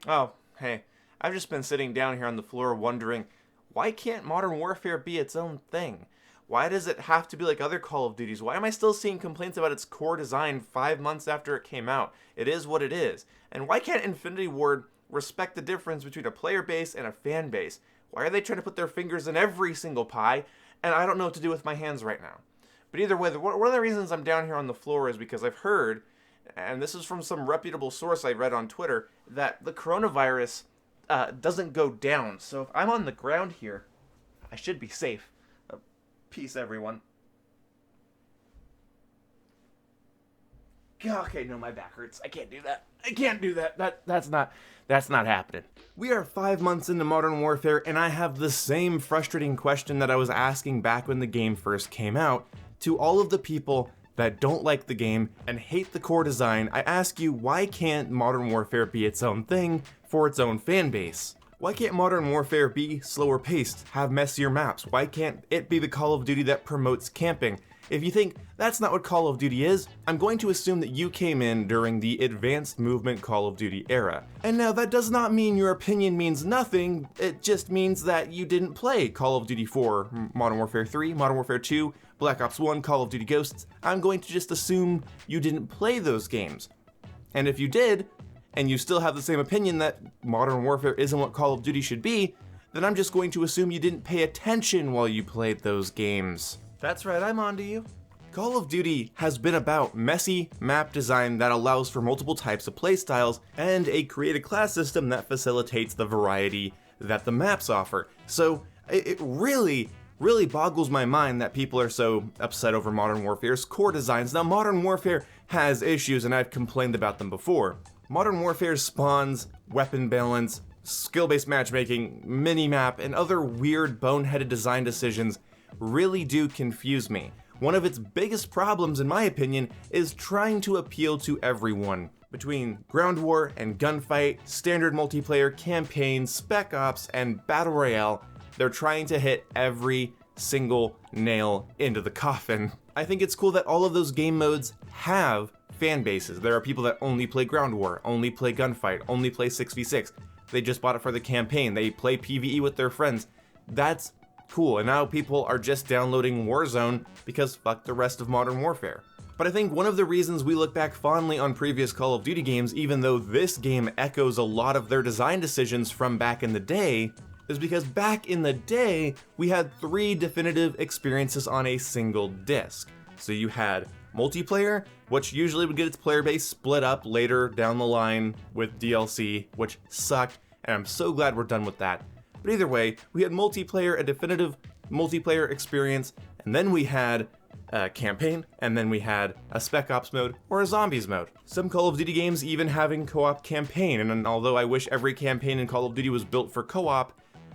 Oh, hey, I've just been sitting down here on the floor wondering, why can't Modern Warfare be its own thing? Why does it have to be like other Call of Duties? Why am I still seeing complaints about its core design 5 months after it came out? It is what it is. And why can't Infinity Ward respect the difference between a player base and a fan base? Why are they trying to put their fingers in every single pie? And I don't know what to do with my hands right now. But either way, one of the reasons I'm down here on the floor is because I've heard, and this is from some reputable source I read on Twitter, that the coronavirus doesn't go down. So if I'm on the ground here, I should be safe. Peace, everyone. Okay, no, my back hurts. I can't do that. I can't do that. That's not happening. We are 5 months into Modern Warfare, and I have the same frustrating question that I was asking back when the game first came out. To all of the people that don't like the game and hate the core design, I ask you, why can't Modern Warfare be its own thing for its own fan base? Why can't Modern Warfare be slower paced, have messier maps? Why can't it be the Call of Duty that promotes camping? If you think that's not what Call of Duty is, I'm going to assume that you came in during the Advanced Movement Call of Duty era. And now that does not mean your opinion means nothing, it just means that you didn't play Call of Duty 4, Modern Warfare 3, Modern Warfare 2, Black Ops 1, Call of Duty Ghosts. I'm going to just assume you didn't play those games. And if you did, and you still have the same opinion that Modern Warfare isn't what Call of Duty should be, then I'm just going to assume you didn't pay attention while you played those games. That's right, I'm onto you. Call of Duty has been about messy map design that allows for multiple types of playstyles and a created class system that facilitates the variety that the maps offer. So it really boggles my mind that people are so upset over Modern Warfare's core designs. Now, Modern Warfare has issues, and I've complained about them before. Modern Warfare's spawns, weapon balance, skill-based matchmaking, mini-map, and other weird boneheaded design decisions really do confuse me. One of its biggest problems, in my opinion, is trying to appeal to everyone. Between ground war and gunfight, standard multiplayer, campaign, spec ops, and battle royale, they're trying to hit every single nail into the coffin. I think it's cool that all of those game modes have fan bases. There are people that only play ground war, only play gunfight, only play 6v6. They just bought it for the campaign. They play PvE with their friends. That's cool, and now people are just downloading Warzone because fuck the rest of Modern Warfare. But I think one of the reasons we look back fondly on previous Call of Duty games, even though this game echoes a lot of their design decisions from back in the day, is because back in the day, we had 3 definitive experiences on a single disc. So you had multiplayer, which usually would get its player base split up later down the line with DLC, which sucked, and I'm so glad we're done with that. But either way, we had multiplayer, a definitive multiplayer experience, and then we had a campaign, and then we had a Spec Ops mode or a Zombies mode. Some Call of Duty games even having co-op campaign, and although I wish every campaign in Call of Duty was built for co-op,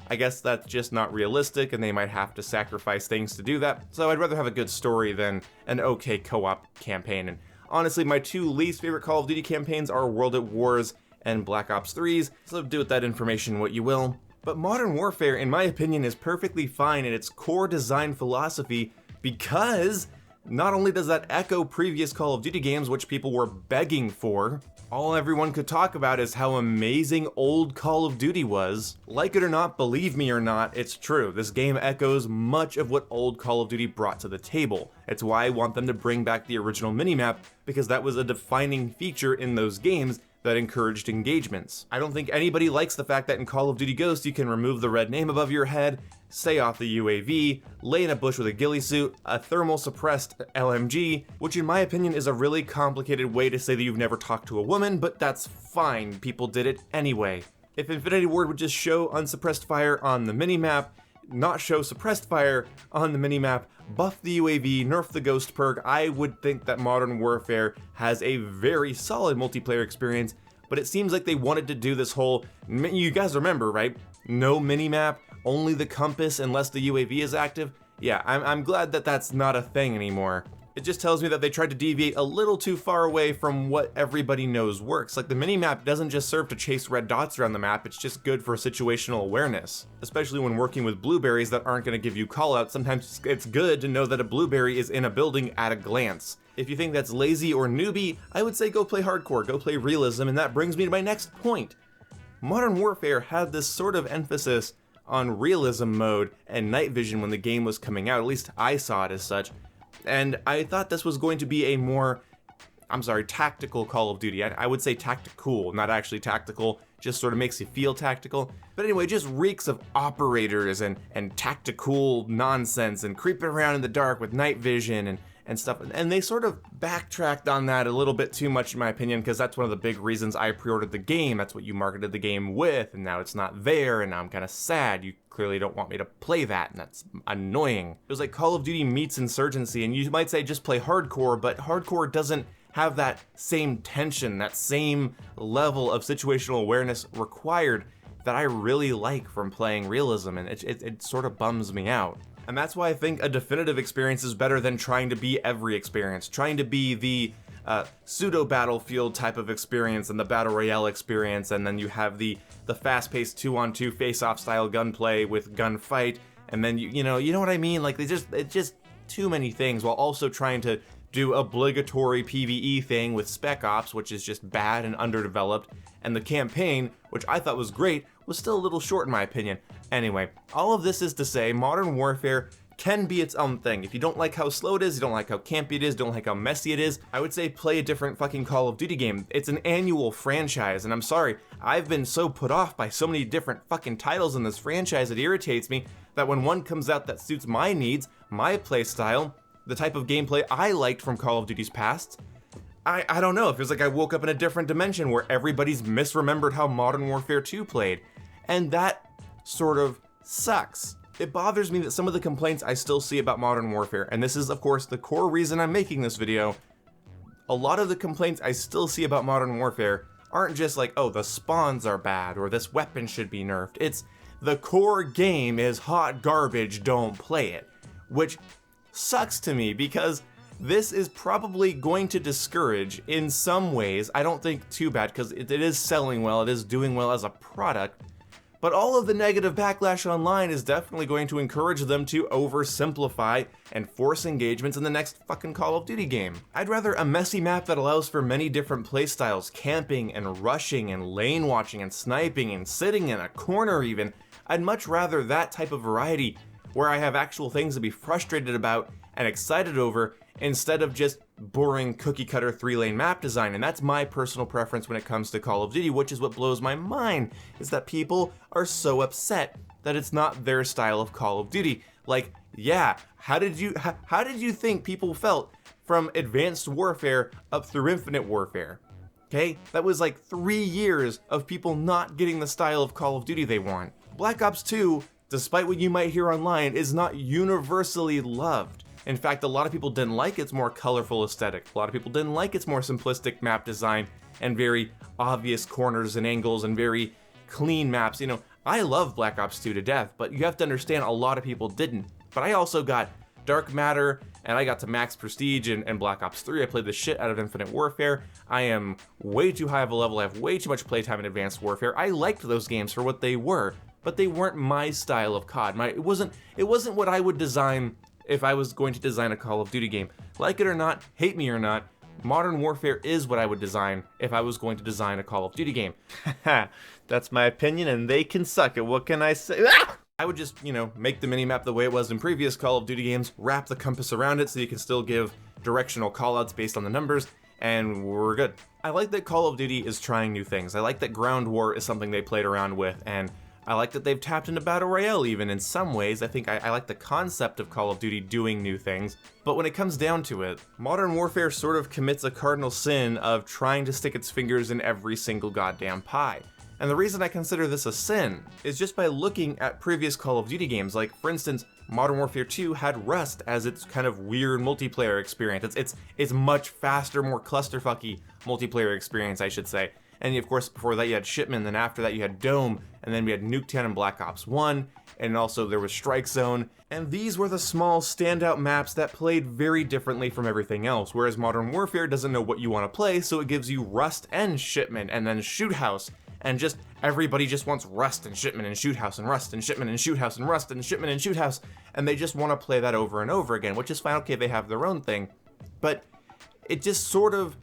I guess that's just not realistic, and they might have to sacrifice things to do that, so I'd rather have a good story than an okay co-op campaign. And honestly, my 2 least favorite Call of Duty campaigns are World at Wars and Black Ops 3's, so do with that information what you will. But Modern Warfare, in my opinion, is perfectly fine in its core design philosophy because not only does that echo previous Call of Duty games, which people were begging for, all everyone could talk about is how amazing old Call of Duty was. Like it or not, believe me or not, it's true. This game echoes much of what old Call of Duty brought to the table. It's why I want them to bring back the original minimap, because that was a defining feature in those games that encouraged engagements. I don't think anybody likes the fact that in Call of Duty Ghosts you can remove the red name above your head, stay off the UAV, lay in a bush with a ghillie suit, a thermal suppressed LMG, which in my opinion is a really complicated way to say that you've never talked to a woman, but that's fine, people did it anyway. If Infinity Ward would just show unsuppressed fire on the minimap, not show suppressed fire on the minimap, buff the UAV, nerf the ghost perk, I would think that Modern Warfare has a very solid multiplayer experience, but it seems like they wanted to do this whole, you guys remember, right? No minimap, only the compass unless the UAV is active. Yeah, I'm glad that that's not a thing anymore. It just tells me that they tried to deviate a little too far away from what everybody knows works. Like, the minimap doesn't just serve to chase red dots around the map, it's just good for situational awareness. Especially when working with blueberries that aren't going to give you callouts, sometimes it's good to know that a blueberry is in a building at a glance. If you think that's lazy or newbie, I would say go play hardcore, go play realism, and that brings me to my next point. Modern Warfare had this sort of emphasis on realism mode and night vision when the game was coming out, at least I saw it as such, and I thought this was going to be a more, tactical Call of Duty. I would say tactical, not actually tactical, just sort of makes you feel tactical. But anyway, it just reeks of operators and tactical nonsense and creeping around in the dark with night vision and stuff. And they sort of backtracked on that a little bit too much in my opinion, because that's one of the big reasons I pre-ordered the game. That's what you marketed the game with, and now it's not there, and now I'm kind of sad. You clearly don't want me to play that, and that's annoying. It was like Call of Duty meets Insurgency, and you might say just play hardcore, but hardcore doesn't have that same tension, that same level of situational awareness required that I really like from playing realism, and it sort of bums me out. And that's why I think a definitive experience is better than trying to be every experience, trying to be the pseudo-battlefield type of experience and the battle royale experience, and then you have the fast-paced 2-on-2 face-off style gunplay with gunfight, and then you know what I mean? Like it's just too many things, while also trying to do obligatory PvE thing with Spec Ops, which is just bad and underdeveloped, and the campaign, which I thought was great, was still a little short in my opinion. Anyway, all of this is to say, Modern Warfare can be its own thing. If you don't like how slow it is, you don't like how campy it is, don't like how messy it is, I would say play a different fucking Call of Duty game. It's an annual franchise, and I'm sorry, I've been so put off by so many different fucking titles in this franchise, it irritates me that when one comes out that suits my needs, my playstyle, the type of gameplay I liked from Call of Duty's past, I don't know, it feels like I woke up in a different dimension where everybody's misremembered how Modern Warfare 2 played. And that sort of sucks. It bothers me that some of the complaints I still see about Modern Warfare, and this is of course the core reason I'm making this video, a lot of the complaints I still see about Modern Warfare aren't just like, oh, the spawns are bad, or this weapon should be nerfed. It's, the core game is hot garbage, don't play it. Which sucks to me, because this is probably going to discourage in some ways. I don't think too bad, because it is selling well, it is doing well as a product, but all of the negative backlash online is definitely going to encourage them to oversimplify and force engagements in the next fucking Call of Duty game. I'd rather a messy map that allows for many different playstyles, camping and rushing and lane watching and sniping and sitting in a corner even. I'd much rather that type of variety where I have actual things to be frustrated about and excited over, instead of just boring cookie-cutter 3-lane map design. And that's my personal preference when it comes to Call of Duty, which is what blows my mind, is that people are so upset that it's not their style of Call of Duty. Like, yeah, how did you think people felt from Advanced Warfare up through Infinite Warfare? Okay, that was like 3 years of people not getting the style of Call of Duty they want. Black Ops 2, despite what you might hear online, is not universally loved. In fact, a lot of people didn't like its more colorful aesthetic. A lot of people didn't like its more simplistic map design and very obvious corners and angles and very clean maps. You know, I love Black Ops 2 to death, but you have to understand a lot of people didn't. But I also got Dark Matter, and I got to Max Prestige and Black Ops 3. I played the shit out of Infinite Warfare. I am way too high of a level. I have way too much playtime in Advanced Warfare. I liked those games for what they were, but they weren't my style of COD. It wasn't what I would design if I was going to design a Call of Duty game. Like it or not, hate me or not, Modern Warfare is what I would design if I was going to design a Call of Duty game. That's my opinion, and they can suck it. What can I say? I would just, make the minimap the way it was in previous Call of Duty games, wrap the compass around it so you can still give directional callouts based on the numbers, and we're good. I like that Call of Duty is trying new things. I like that Ground War is something they played around with, and I like that they've tapped into Battle Royale even in some ways. I think I like the concept of Call of Duty doing new things, but when it comes down to it, Modern Warfare sort of commits a cardinal sin of trying to stick its fingers in every single goddamn pie. And the reason I consider this a sin is just by looking at previous Call of Duty games. Like, for instance, Modern Warfare 2 had Rust as its kind of weird multiplayer experience. It's much faster, more clusterfucky multiplayer experience, I should say. And of course, before that you had Shipment, then after that you had Dome, and then we had Nuketown and Black Ops 1, and also there was Strike Zone. And these were the small standout maps that played very differently from everything else, whereas Modern Warfare doesn't know what you want to play, so it gives you Rust and Shipment, and then Shoot House, and just everybody just wants Rust and Shipment and Shoot House and Rust and Shipment and Shoot House and Rust and Shipment and Shoot House, and they just want to play that over and over again, which is fine. Okay, they have their own thing, but it just sort of,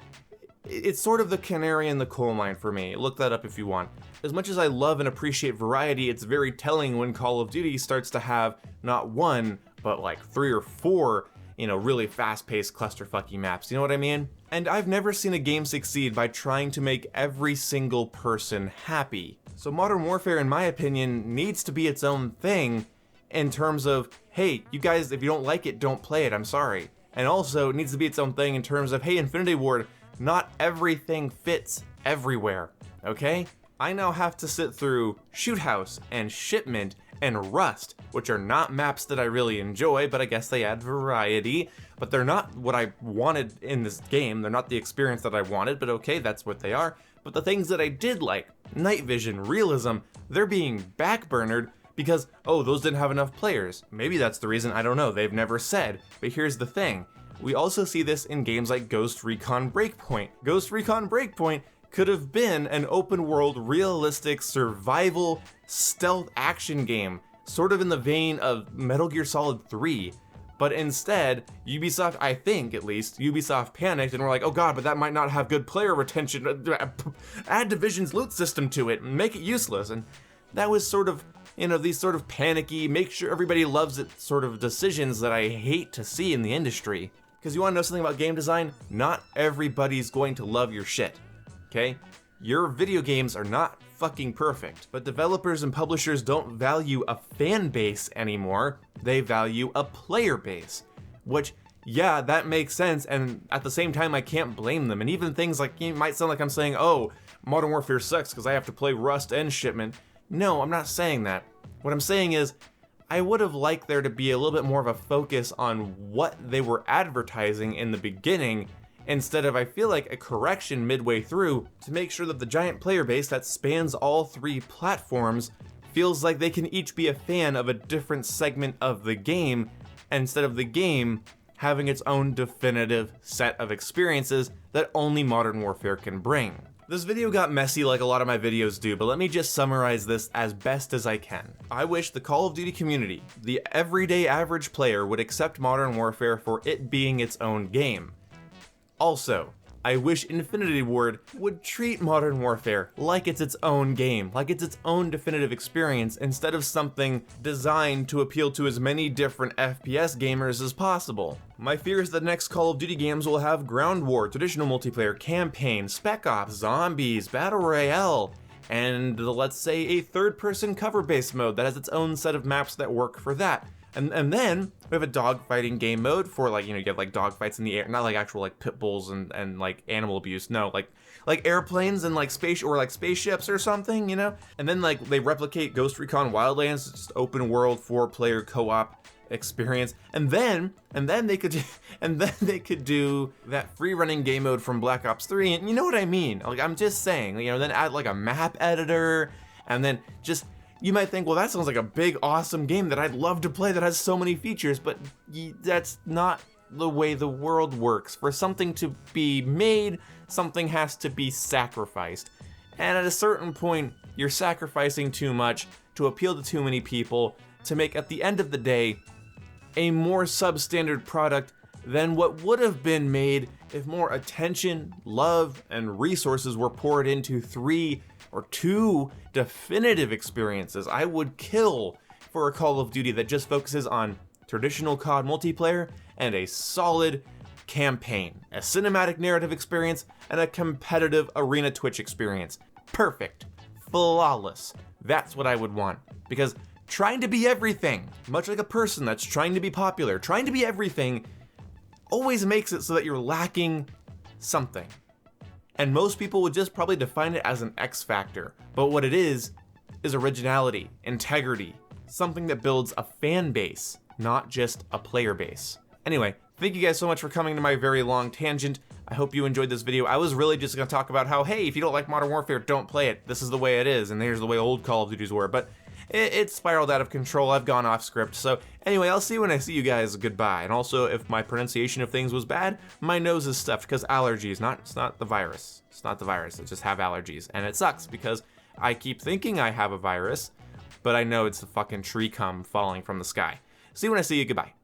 It's sort of the canary in the coal mine for me. Look that up if you want. As much as I love and appreciate variety, it's very telling when Call of Duty starts to have not one, but like 3 or 4, really fast-paced clusterfucky maps, you know what I mean? And I've never seen a game succeed by trying to make every single person happy. So Modern Warfare, in my opinion, needs to be its own thing in terms of, hey, you guys, if you don't like it, don't play it, I'm sorry. And also, it needs to be its own thing in terms of, hey, Infinity Ward, not everything fits everywhere, okay? I now have to sit through Shoot House and Shipment and Rust, which are not maps that I really enjoy, but I guess they add variety. But they're not what I wanted in this game. They're not the experience that I wanted, but okay, that's what they are. But the things that I did like, night vision, realism, they're being backburnered because, oh, those didn't have enough players. Maybe that's the reason, I don't know, they've never said. But here's the thing. We also see this in games like Ghost Recon Breakpoint. Ghost Recon Breakpoint could have been an open world, realistic, survival, stealth action game, sort of in the vein of Metal Gear Solid 3. But instead, Ubisoft, I think at least, Ubisoft panicked and were like, oh god, but that might not have good player retention. Add Division's loot system to it and make it useless. And that was sort of, these sort of panicky, make sure everybody loves it sort of decisions that I hate to see in the industry. Because you want to know something about game design? Not everybody's going to love your shit, okay? Your video games are not fucking perfect, but developers and publishers don't value a fan base anymore, they value a player base. Which, yeah, that makes sense, and at the same time I can't blame them. And even things like, it might sound like I'm saying, oh, Modern Warfare sucks because I have to play Rust and Shipment. No, I'm not saying that. What I'm saying is, I would have liked there to be a little bit more of a focus on what they were advertising in the beginning, instead of, I feel like, a correction midway through to make sure that the giant player base that spans all 3 platforms feels like they can each be a fan of a different segment of the game, instead of the game having its own definitive set of experiences that only Modern Warfare can bring. This video got messy like a lot of my videos do, but let me just summarize this as best as I can. I wish the Call of Duty community, the everyday average player, would accept Modern Warfare for it being its own game. Also, I wish Infinity Ward would treat Modern Warfare like it's its own game, like it's its own definitive experience, instead of something designed to appeal to as many different FPS gamers as possible. My fear is that next Call of Duty games will have Ground War, traditional multiplayer, campaign, Spec Ops, zombies, Battle Royale, and let's say a third-person cover-based mode that has its own set of maps that work for that. And then we have a dogfighting game mode for, like, you get like dogfights in the air, not like actual like pit bulls and like animal abuse, no, like airplanes and like spaceships or something, And then like they replicate Ghost Recon Wildlands, just open world 4-player co-op experience, and then they could do that free running game mode from Black Ops 3, and you know what I mean? Like, I'm just saying, then add like a map editor, and then just. You might think, well, that sounds like a big, awesome game that I'd love to play that has so many features, but that's not the way the world works. For something to be made, something has to be sacrificed. And at a certain point, you're sacrificing too much to appeal to too many people to make, at the end of the day, a more substandard product than what would have been made if more attention, love, and resources were poured into 3 or 2 definitive experiences. I would kill for a Call of Duty that just focuses on traditional COD multiplayer and a solid campaign, a cinematic narrative experience, and a competitive arena Twitch experience. Perfect. Flawless. That's what I would want. Because trying to be everything, much like a person that's trying to be popular, trying to be everything always makes it so that you're lacking something. And most people would just probably define it as an X factor. But what it is originality, integrity, something that builds a fan base, not just a player base. Anyway, thank you guys so much for coming to my very long tangent. I hope you enjoyed this video. I was really just gonna talk about how, hey, if you don't like Modern Warfare, don't play it. This is the way it is, and here's the way old Call of Duties were. But it spiraled out of control. I've gone off script. So anyway, I'll see you when I see you guys. Goodbye. And also, if my pronunciation of things was bad, my nose is stuffed because allergies. It's not the virus. It's not the virus. I just have allergies. And it sucks because I keep thinking I have a virus, but I know it's the fucking tree cum falling from the sky. See you when I see you. Goodbye.